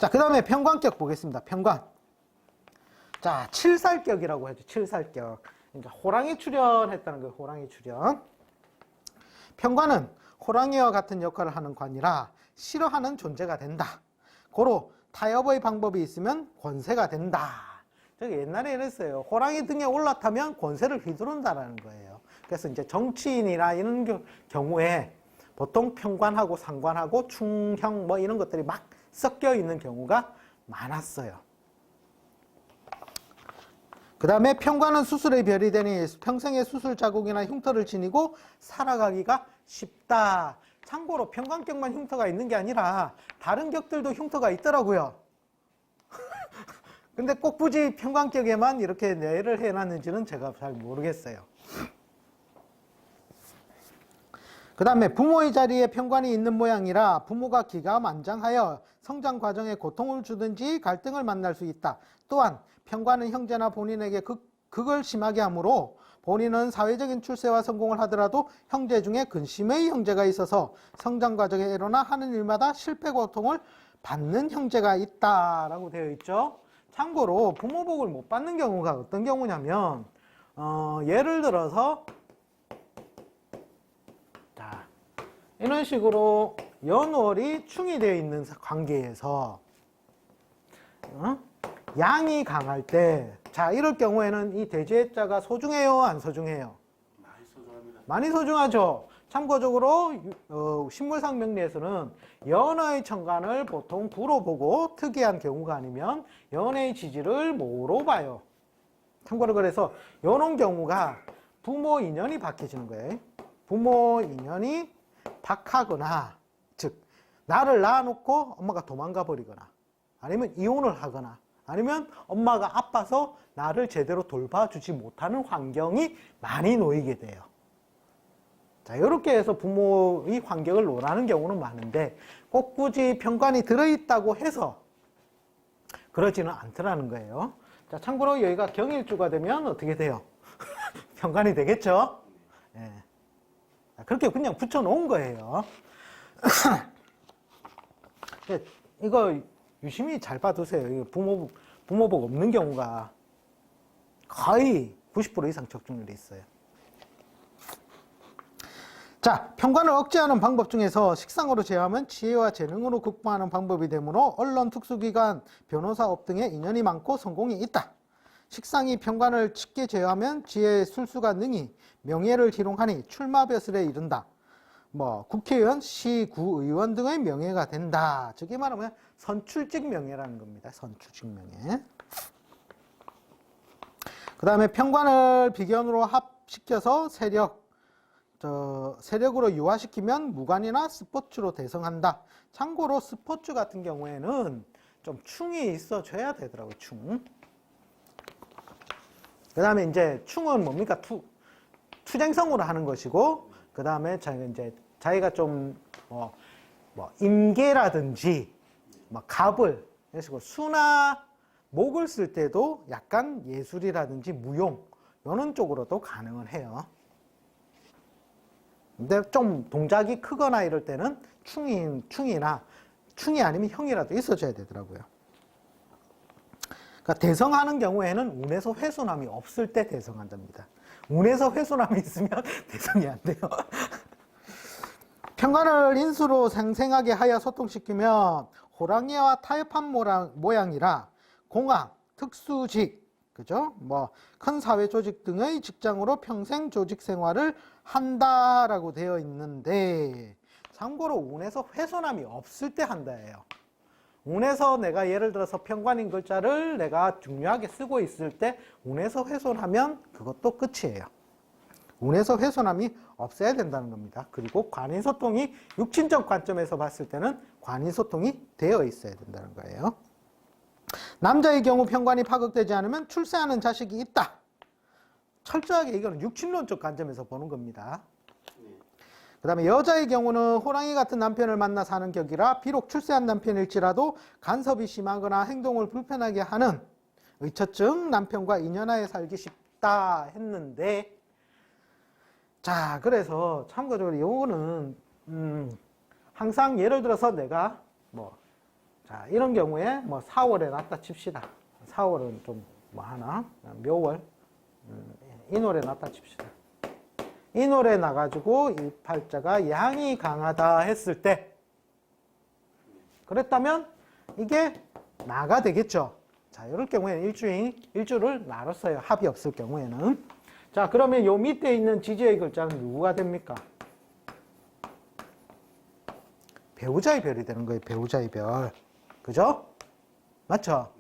자, 그 다음에 편관격 보겠습니다. 편관. 자, 칠살격이라고 하죠. 칠살격. 그러니까 호랑이 출현했다는 거예요. 호랑이 출현. 편관은 호랑이와 같은 역할을 하는 관이라 싫어하는 존재가 된다. 고로 타협의 방법이 있으면 권세가 된다. 저기 옛날에 이랬어요. 호랑이 등에 올라타면 권세를 휘두른다라는 거예요. 그래서 이제 정치인이나 이런 경우에 보통 편관하고 상관하고 충형 뭐 이런 것들이 막 섞여 있는 경우가 많았어요. 그 다음에 편관은 수술의 별이 되니 평생의 수술 자국이나 흉터를 지니고 살아가기가 쉽다. 참고로 편관격만 흉터가 있는 게 아니라 다른 격들도 흉터가 있더라고요. 근데 꼭 굳이 편관격에만 이렇게 내를 해놨는지는 제가 잘 모르겠어요. 그 다음에 부모의 자리에 편관이 있는 모양이라 부모가 기가만장하여 성장 과정에 고통을 주든지 갈등을 만날 수 있다. 또한 편관은 형제나 본인에게 극을 심하게 하므로 본인은 사회적인 출세와 성공을 하더라도 형제 중에 근심의 형제가 있어서 성장 과정에 일어나 하는 일마다 실패 고통을 받는 형제가 있다라고 되어 있죠. 참고로 부모 복을 못 받는 경우가 어떤 경우냐면 예를 들어서 자, 이런 식으로 연월이 충이 되어 있는 관계에서 양이 강할 때, 자, 이럴 경우에는 이 대지해자가 소중해요, 안 소중해요? 많이 소중합니다. 많이 소중하죠. 참고적으로 식물상 명리에서는 연의 천간을 보통 구로 보고 특이한 경우가 아니면 연의 지지를 모로 봐요. 참고로 그래서 이런 경우가 부모 인연이 박해지는 거예요. 부모 인연이 박하거나, 즉 나를 낳아놓고 엄마가 도망가 버리거나 아니면 이혼을 하거나 아니면 엄마가 아파서 나를 제대로 돌봐주지 못하는 환경이 많이 놓이게 돼요. 자, 이렇게 해서 부모의 환경을 논하는 경우는 많은데 꼭 굳이 편관이 들어있다고 해서 그러지는 않더라는 거예요. 자, 참고로 여기가 경일주가 되면 어떻게 돼요? 편관이 되겠죠? 예. 그렇게 그냥 붙여놓은 거예요. 이거 유심히 잘 봐두세요. 부모복 없는 경우가 거의 90% 이상 적중률이 있어요. 자, 편관을 억제하는 방법 중에서 식상으로 제어하면 지혜와 재능으로 극복하는 방법이 되므로 언론, 특수기관, 변호사업 등의 인연이 많고 성공이 있다. 식상이 편관을 쉽게 제어하면 지혜의 술수가 능히 명예를 희롱하니 출마벼슬에 이른다. 국회의원, 시, 구의원 등의 명예가 된다. 저게 말하면 선출직 명예라는 겁니다. 선출직 명예. 그 다음에 편관을 비견으로 합시켜서 세력으로 유화시키면 무관이나 스포츠로 대성한다. 참고로 스포츠 같은 경우에는 좀 충이 있어줘야 되더라고요. 충. 그 다음에 이제 충은 뭡니까? 투쟁성으로 하는 것이고, 그 다음에 자기가 좀 임계라든지 갑을 이런 식으로 수나 목을 쓸 때도 약간 예술이라든지 무용 이런 쪽으로도 가능은 해요. 근데 좀 동작이 크거나 이럴 때는 충이 아니면 형이라도 있어줘야 되더라고요. 그러니까 대성하는 경우에는 운에서 훼손함이 없을 때 대성한답니다. 운에서 훼손함이 있으면 대성이 안 돼요. 편관을 인수로 생생하게 하여 소통시키면 호랑이와 타협한 모양이라 공학, 특수직, 그죠? 큰 사회 조직 등의 직장으로 평생 조직 생활을 한다라고 되어 있는데, 참고로 운에서 훼손함이 없을 때 한다예요. 운에서 내가 예를 들어서 편관인 글자를 내가 중요하게 쓰고 있을 때 운에서 훼손하면 그것도 끝이에요. 운에서 훼손함이 없어야 된다는 겁니다. 그리고 관인소통이 육친적 관점에서 봤을 때는 관인소통이 되어 있어야 된다는 거예요. 남자의 경우 편관이 파극되지 않으면 출세하는 자식이 있다. 철저하게 이거는 육친론적 관점에서 보는 겁니다. 그 다음에 여자의 경우는 호랑이 같은 남편을 만나 사는 격이라 비록 출세한 남편일지라도 간섭이 심하거나 행동을 불편하게 하는 의처증 남편과 인연하에 살기 쉽다 했는데, 자, 그래서 참고적으로 이거는 항상 예를 들어서 내가 자, 이런 경우에 뭐 4월에 났다 칩시다. 4월은 좀 뭐 하나? 묘월. 인월에 났다 칩시다. 인월에 나가지고 이 팔자가 양이 강하다 했을 때, 그랬다면 이게 나가 되겠죠. 자, 이럴 경우에는 일주를 나눴어요. 합이 없을 경우에는. 자, 그러면 요 밑에 있는 지지의 글자는 누구가 됩니까? 배우자의 별이 되는 거예요. 배우자의 별. 그죠? 맞죠?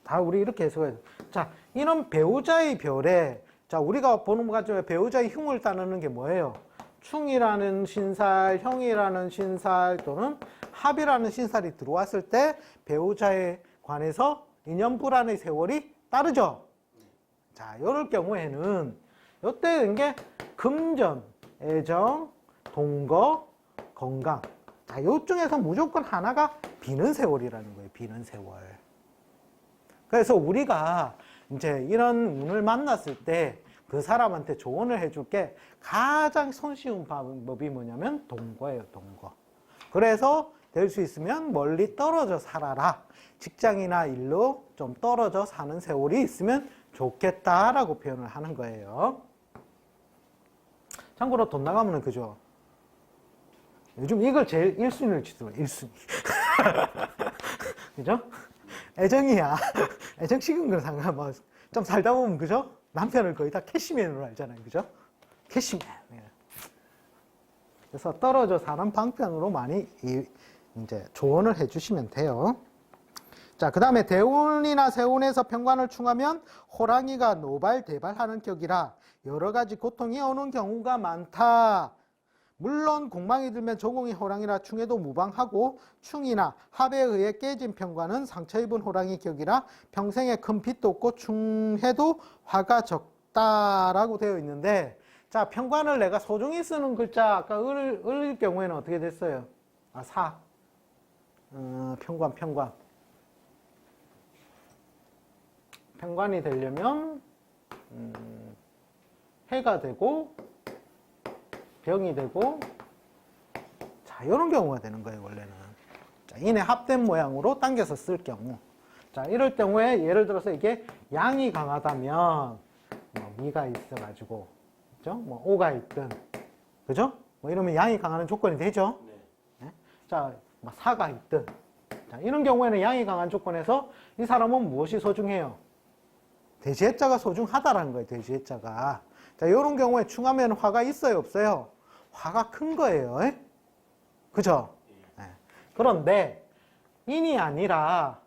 다 우리 이렇게 해석해요. 자, 이런 배우자의 별에, 자, 우리가 보는 것 같지만 배우자의 흉을 따르는 게 뭐예요? 충이라는 신살, 형이라는 신살 또는 합이라는 신살이 들어왔을 때 배우자에 관해서 인연불안의 세월이 따르죠. 자, 이럴 경우에는 이때 이게 금전, 애정, 동거, 건강. 자, 요 중에서 무조건 하나가 비는 세월이라는 거예요. 비는 세월. 그래서 우리가 이제 이런 운을 만났을 때 그 사람한테 조언을 해줄 게 가장 손쉬운 방법이 뭐냐면 동거예요. 동거. 그래서 될 수 있으면 멀리 떨어져 살아라. 직장이나 일로 좀 떨어져 사는 세월이 있으면 좋겠다라고 표현을 하는 거예요. 참고로 돈 나가면은 그죠? 요즘 이걸 제일 1순위를 치더라고요. 1순위. 그죠? 애정이야. 애정 식은 건 상관, 뭐, 좀 살다 보면, 그죠? 남편을 거의 다 캐시맨으로 알잖아요. 그죠? 캐시맨. 그래서 떨어져 사는 방편으로 많이 이제 조언을 해주시면 돼요. 자, 그 다음에 대운이나 세운에서 편관을 충하면 호랑이가 노발대발하는 격이라 여러 가지 고통이 오는 경우가 많다. 물론 공망이 들면 조공이 호랑이라 충해도 무방하고 충이나 합에 의해 깨진 편관은 상처 입은 호랑이 격이라 평생에 큰 빚도 없고 충해도 화가 적다라고 되어 있는데, 자, 편관을 내가 소중히 쓰는 글자 아까 을일 경우에는 어떻게 됐어요? 아, 사. 편관. 편관이 되려면 해가 되고 병이 되고, 자, 이런 경우가 되는 거예요, 원래는. 자, 인의 합된 모양으로 당겨서 쓸 경우. 자, 이럴 경우에 예를 들어서 이게 양이 강하다면, 뭐, 미가 있어가지고, 그죠? 뭐, 오가 있든, 그죠? 뭐, 이러면 양이 강하는 조건이 되죠? 네? 자, 뭐, 사가 있든. 자, 이런 경우에는 양이 강한 조건에서 이 사람은 무엇이 소중해요? 대지해자가 소중하다라는 거예요, 대지해자가. 자, 이런 경우에 충하면 화가 있어요, 없어요? 화가 큰 거예요. 그죠? 네. 그런데 인이 아니라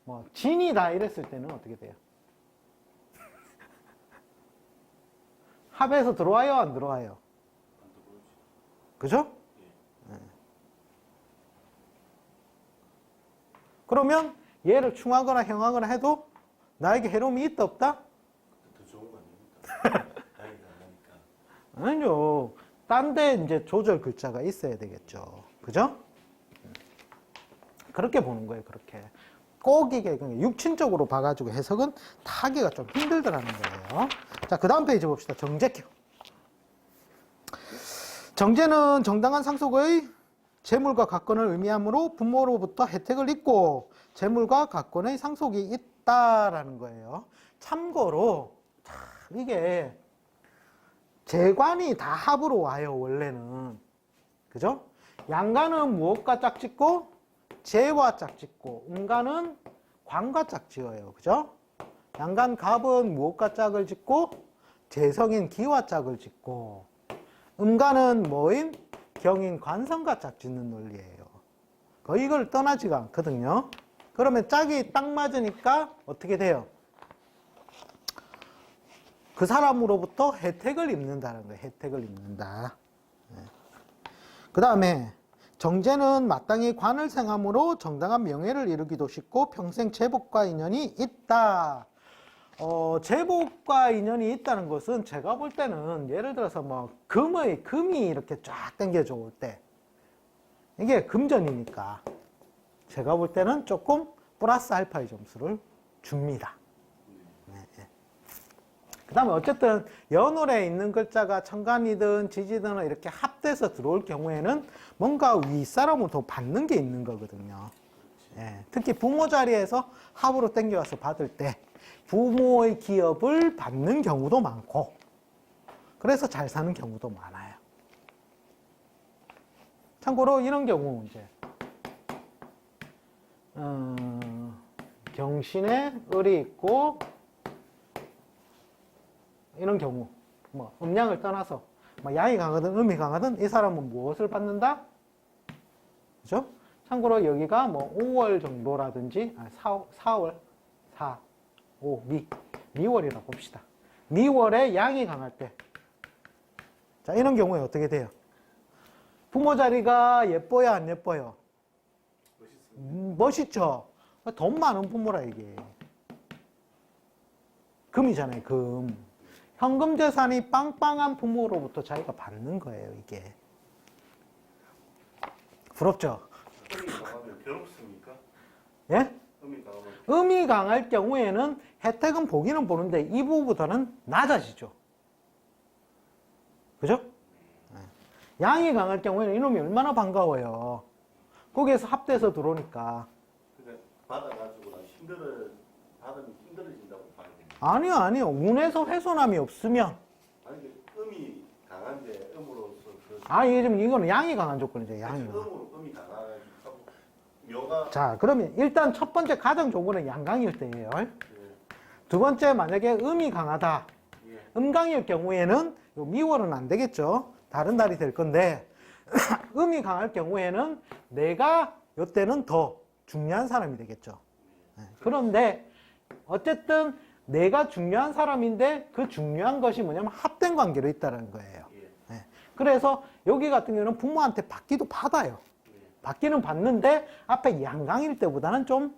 뭐 진이다 이랬을 때는 어떻게 돼요? 합에서 들어와요, 안 들어와요? 그죠? 네. 그러면 얘를 충하거나 형하거나 해도 나에게 해로움이 있다 없다? 더 좋은 거 아닙니까? 아니요. 딴 데 이제 조절 글자가 있어야 되겠죠. 그죠? 그렇게 보는 거예요, 그렇게. 꼭 이게 육친적으로 봐가지고 해석은 다 하기가 좀 힘들더라는 거예요. 자, 그 다음 페이지 봅시다. 정제격. 정제는 정당한 상속의 재물과 가권을 의미하므로 부모로부터 혜택을 입고 재물과 가권의 상속이 있다라는 거예요. 참고로, 이게 재관이 다 합으로 와요, 원래는. 그죠? 양간은 무엇과 짝짓고, 재와 짝짓고, 음간은 관과 짝지어요. 그죠? 양간 갑은 무엇과 짝을 짓고, 재성인 기와 짝을 짓고, 음간은 뭐인? 경인 관성과 짝짓는 논리예요. 이걸 떠나지가 않거든요. 그러면 짝이 딱 맞으니까 어떻게 돼요? 그 사람으로부터 혜택을 입는다는 거예요. 혜택을 입는다. 그 다음에 정제는 마땅히 관을 생함으로 정당한 명예를 이루기도 쉽고 평생 제복과 인연이 있다. 제복과 인연이 있다는 것은 제가 볼 때는 예를 들어서 뭐 금이 이렇게 쫙 당겨져 올 때 이게 금전이니까 제가 볼 때는 조금 플러스 알파의 점수를 줍니다. 그 다음에 어쨌든 연월에 있는 글자가 천간이든 지지든 이렇게 합돼서 들어올 경우에는 뭔가 윗사람을 더 받는 게 있는 거거든요. 예, 특히 부모 자리에서 합으로 땡겨와서 받을 때 부모의 기업을 받는 경우도 많고 그래서 잘 사는 경우도 많아요. 참고로 이런 경우 이제 경신에 을이 있고 이런 경우 뭐 음양을 떠나서 뭐 양이 강하든 음이 강하든 이 사람은 무엇을 받는다? 그죠? 참고로 여기가 뭐 5월 정도라든지 4월 4, 5, 미월이라고 봅시다. 미월에 양이 강할 때 자 이런 경우에 어떻게 돼요? 부모 자리가 예뻐요 안 예뻐요? 멋있죠? 돈 많은 부모라 이게 금이잖아요. 금 현금 재산이 빵빵한 부모로부터 자기가 받는 거예요. 이게 부럽죠? 음이 강하면 괴롭습니까? 예? 음이 강하면 음이 강할 경우에는 혜택은 보기는 보는데 이부보다는 낮아지죠. 그죠? 예. 양이 강할 경우에는 이놈이 얼마나 반가워요. 거기에서 합돼서 들어오니까. 그러니까 받아가지고 받으면 힘들어진다고 봐야 됩니다. 아니요. 운에서 훼손함이 없으면. 아니 음이 강한데 음으로서 이거는 양이 강한 조건이죠. 양이. 음이 강하고 묘가 자, 그러면 일단 첫 번째 가장 좋은 거는 양강일 때예요. 예, 두 번째 만약에 음이 강하다. 예. 음강일 경우에는 요 미월은 안 되겠죠. 다른 달이 될 건데 음이 강할 경우에는 내가 요때는 더 중요한 사람이 되겠죠. 그런데 어쨌든 내가 중요한 사람인데 그 중요한 것이 뭐냐면 합된 관계로 있다는 거예요. 예. 그래서 여기 같은 경우는 부모한테 받기도 받아요. 받기는 받는데 앞에 양강일 때보다는 좀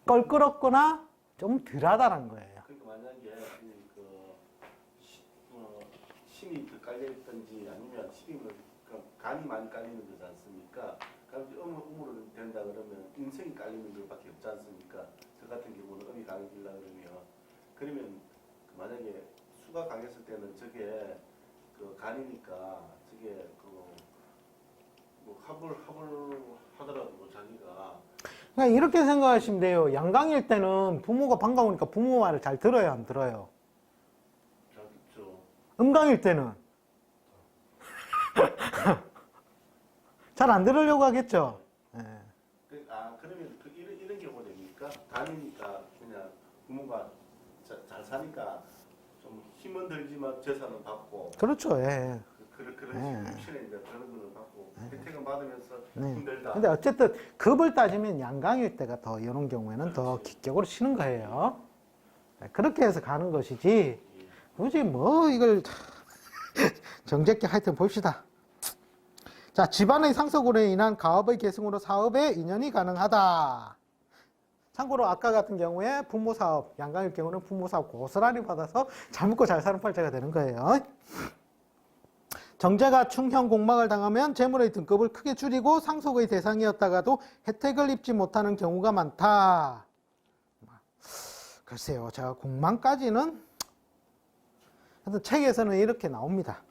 껄끄럽거나 좀 덜하다는 거예요. 그러니까 만약에 신이 더 깔려있든지 아니면 신이 간이 많이 깔리는 거지 않습니까? 그럼 음으로 된다 그러면 인생이 깔리는 것밖에 없지 않습니까? 저 같은 경우는 음이 강해지려 그러면 만약에 수가 강했을 때는 저게 간이니까 저게 뭐 합을 하더라도 자기가 그러니까 이렇게 생각하시면 돼요. 양강일 때는 부모가 반가우니까 부모 말을 잘 들어요, 안 들어요? 잘 듣죠. 음강일 때는 잘 안 들으려고 하겠죠. 그러면 이런 경우 됩니까? 간이니까 그냥 부모가 잘 사니까 좀 힘은 들지만 재산은 받고 그렇죠. 예. 그런 식으로 이제 그런 거는 받고 혜택은 받으면서 네. 힘들다. 근데 어쨌든 급을 따지면 양강일 때가 더 이런 경우에는 더 기격으로 치는 거예요. 그렇게 해서 가는 것이지 굳이 뭐 이걸 정제게 하여튼 봅시다. 자, 집안의 상속으로 인한 가업의 계승으로 사업에 인연이 가능하다. 참고로 아까 같은 경우에 부모 사업, 양강일 경우는 부모 사업 고스란히 받아서 잘 먹고 잘 사는 팔자가 되는 거예요. 정제가 충형 공막을 당하면 재물의 등급을 크게 줄이고 상속의 대상이었다가도 혜택을 입지 못하는 경우가 많다. 글쎄요, 제가 공망까지는 하여튼 책에서는 이렇게 나옵니다.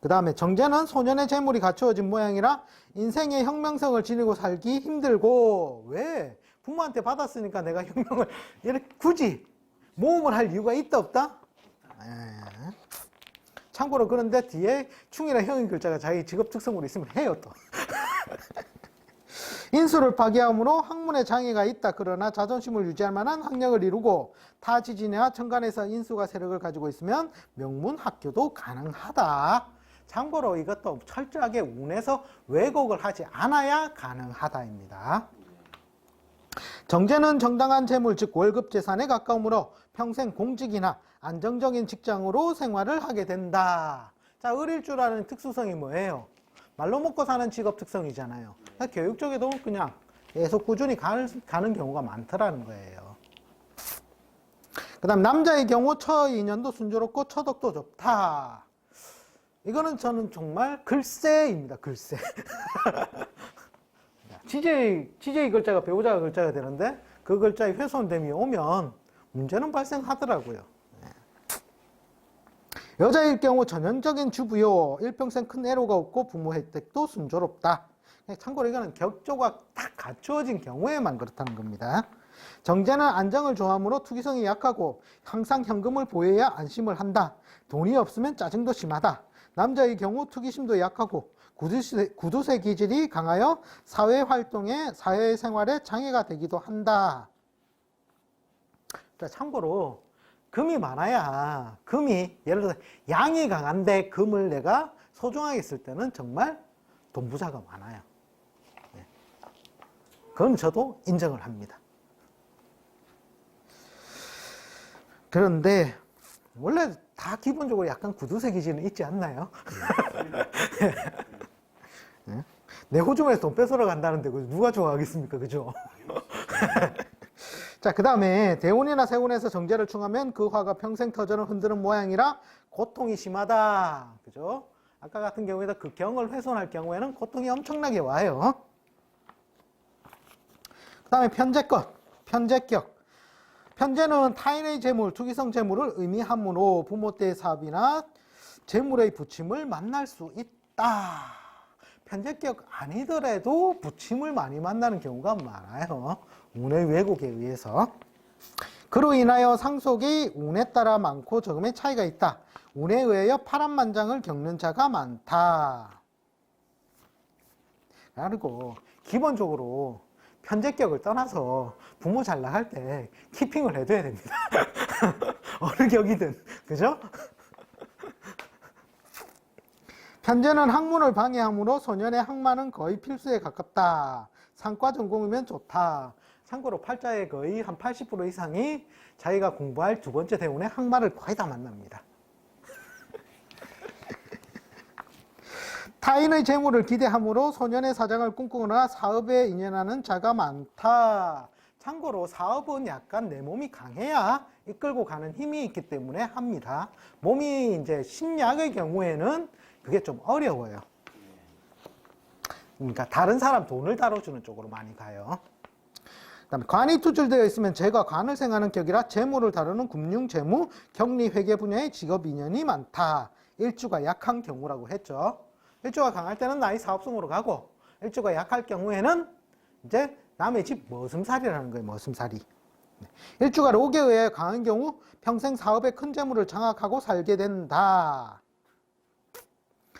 그 다음에 정제는 소년의 재물이 갖추어진 모양이라 인생의 형명성을 지니고 살기 힘들고 왜? 부모한테 받았으니까 내가 형명을 이렇게 굳이 모험을 할 이유가 있다 없다? 참고로 그런데 뒤에 충이라 형인 글자가 자기 직업 특성으로 있으면 해요 또. 인수를 파괴함으로 학문에 장애가 있다. 그러나 자존심을 유지할 만한 학력을 이루고 타 지진이나 천간에서 인수가 세력을 가지고 있으면 명문 학교도 가능하다. 참고로 이것도 철저하게 운에서 왜곡을 하지 않아야 가능하다입니다. 정제는 정당한 재물 즉 월급 재산에 가까우므로 평생 공직이나 안정적인 직장으로 생활을 하게 된다. 자, 을일주라는 특수성이 뭐예요? 말로 먹고 사는 직업 특성이잖아요. 교육 쪽에도 그냥 계속 꾸준히 가는 경우가 많더라는 거예요. 그 다음 남자의 경우 처인연도 순조롭고 처덕도 좋다. 이거는 저는 정말 글쎄입니다. 글쎄. 지제의 글자가 배우자가 글자가 되는데 그 글자에 훼손됨이 오면 문제는 발생하더라고요. 여자일 경우 전형적인 주부요. 일평생 큰 애로가 없고 부모 혜택도 순조롭다. 참고로 이거는 격조가 딱 갖추어진 경우에만 그렇다는 겁니다. 정제는 안정을 좋아하므로 투기성이 약하고 항상 현금을 보여야 안심을 한다. 돈이 없으면 짜증도 심하다. 남자의 경우 투기심도 약하고 구두쇠 기질이 강하여 사회활동에 사회생활에 장애가 되기도 한다. 자, 참고로 금이 많아야 금이 예를 들어 양이 강한데 금을 내가 소중하게 쓸 때는 정말 돈 부자가 많아요. 네. 그건 저도 인정을 합니다. 그런데 원래 다 기본적으로 약간 구두쇠 기질은 있지 않나요? 네. 내 호주머니에서 돈 뺏으러 간다는데 누가 좋아하겠습니까? 그죠? 자, 그 다음에 대운이나 세운에서 정제를 충하면 그 화가 평생 터전을 흔드는 모양이라 고통이 심하다. 그죠? 아까 같은 경우에도 그 경을 훼손할 경우에는 고통이 엄청나게 와요. 그 다음에 편제격. 편제는 타인의 재물, 투기성 재물을 의미하므로 부모 때의 사업이나 재물의 부침을 만날 수 있다. 편제격 아니더라도 부침을 많이 만나는 경우가 많아요. 운의 왜곡에 의해서. 그로 인하여 상속이 운에 따라 많고 적음의 차이가 있다. 운에 의하여 파란만장을 겪는 자가 많다. 그리고 기본적으로 편제격을 떠나서 부모 잘 나갈 때 키핑을 해둬야 됩니다. 어느 격이든. 그죠? 편제는 학문을 방해하므로 소년의 학만은 거의 필수에 가깝다. 상과 전공이면 좋다. 참고로 팔자의 거의 한 80% 이상이 자기가 공부할 두 번째 대운에 학만을 거의 다 만납니다. 타인의 재물을 기대함으로 소년의 사장을 꿈꾸거나 사업에 인연하는 자가 많다. 참고로 사업은 약간 내 몸이 강해야 이끌고 가는 힘이 있기 때문에 합니다. 몸이 이제 신약의 경우에는 그게 좀 어려워요. 그러니까 다른 사람 돈을 다뤄주는 쪽으로 많이 가요. 그다음에 관이 투출되어 있으면 재가 관을 생하는 격이라 재물을 다루는 금융, 재무, 격리, 회계 분야의 직업 인연이 많다. 일주가 약한 경우라고 했죠. 일주가 강할 때는 나의 사업성으로 가고 일주가 약할 경우에는 이제 남의 집 머슴살이라는 거예요. 머슴살이. 일주가 록에 의해 강한 경우 평생 사업에 큰 재물을 장악하고 살게 된다.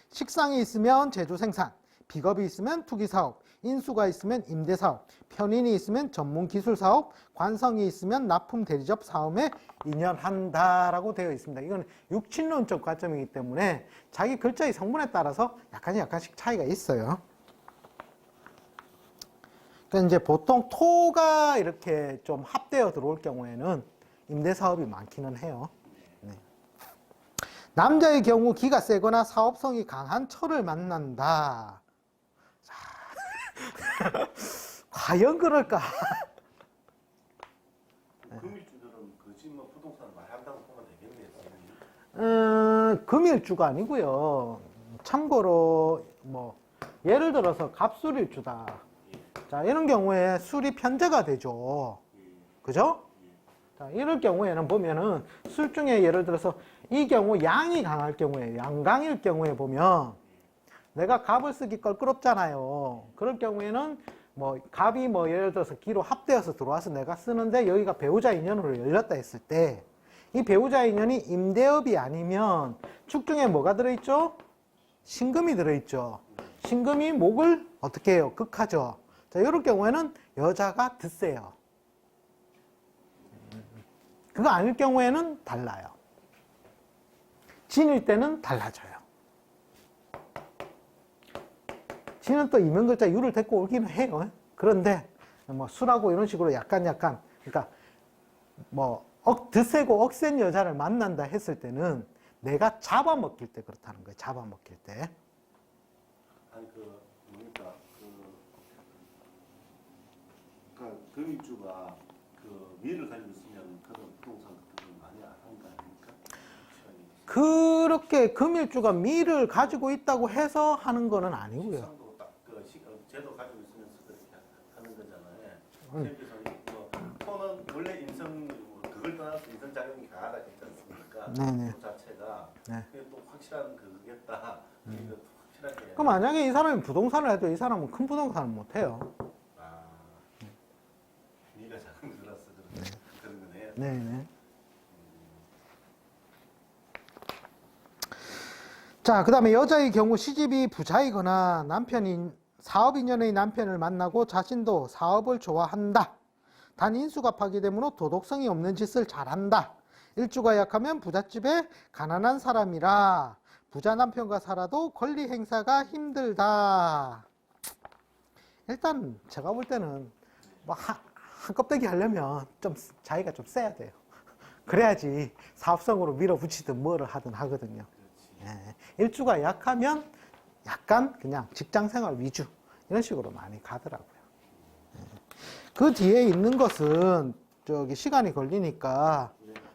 식상이 있으면 제조 생산, 비겁이 있으면 투기사업, 인수가 있으면 임대사업, 편인이 있으면 전문기술사업, 관성이 있으면 납품 대리점 사업에 인연한다라고 되어 있습니다. 이건 육친론적 관점이기 때문에 자기 글자의 성분에 따라서 약간씩 차이가 있어요. 그러니까 이제 보통 토가 이렇게 좀 합되어 들어올 경우에는 임대사업이 많기는 해요. 네. 남자의 경우 기가 세거나 사업성이 강한 처를 만난다. 과연 그럴까? 금일주들은 그집 뭐 부동산 많이 한다고 보면 되겠네요. 금일주가 아니고요. 참고로 뭐 예를 들어서 갑술일주다. 자, 이런 경우에 술이 편제가 되죠. 그죠? 자, 이럴 경우에는 보면은 술 중에 예를 들어서 이 경우 양이 강할 경우에 양강일 경우에 보면 내가 갑을 쓰기 껄끄럽잖아요. 그럴 경우에는 뭐 갑이 뭐 예를 들어서 기로 합되어서 들어와서 내가 쓰는데 여기가 배우자 인연으로 열렸다 했을 때 이 배우자 인연이 임대업이 아니면 축중에 뭐가 들어있죠? 신금이 들어있죠. 신금이 목을 어떻게 해요? 극하죠. 자, 이럴 경우에는 여자가 드세요. 그거 아닐 경우에는 달라요. 진일 때는 달라져요. 진은 또 이명글자 유를 데리고 오기는 해요. 그런데 뭐 술하고 이런 식으로 약간 그러니까 뭐 드세고 억센 여자를 만난다 했을 때는 내가 잡아먹힐 때 그렇다는 거예요. 잡아먹힐 때. 아니 금일주가 그 미를 가지고 있으면 그런 부동산 같은 걸 많이 안 하는 거 아닙니까? 그렇게 금일주가 미를 가지고 있다고 해서 하는 거는 아니고요. 식상도 딱 제도 가지고 있으면서 그렇게 하는 거잖아요. 뭐 토는 원래 인성 그걸 떠나서 인성 작용이 강하다 했지 않습니까? 네네. 그 자체가 네. 그게 또 확실한 그겠다. 그러니까 확실하게. 그럼 만약에 이 사람이 부동산을 해도 이 사람은 큰 부동산을 못 해요. 아, 네가 작은 거라서 그런 거네요. 네네. 자, 그 다음에 여자의 경우 시집이 부자이거나 남편이 사업 인연의 남편을 만나고 자신도 사업을 좋아한다. 단 인수가 파기되므로 도덕성이 없는 짓을 잘한다. 일주가 약하면 부잣집에 가난한 사람이라 부자 남편과 살아도 권리 행사가 힘들다. 일단 제가 볼 때는 뭐 한 껍데기 하려면 좀 자기가 좀 세야 돼요. 그래야지 사업성으로 밀어붙이든 뭐를 하든 하거든요. 예, 일주가 약하면 약간 그냥 직장생활 위주 이런 식으로 많이 가더라고요. 예. 그 뒤에 있는 것은 저기 시간이 걸리니까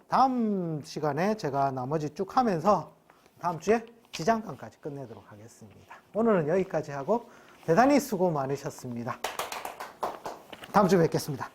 다음 시간에 제가 나머지 쭉 하면서 다음 주에 지장간까지 끝내도록 하겠습니다. 오늘은 여기까지 하고 대단히 수고 많으셨습니다. 다음 주에 뵙겠습니다.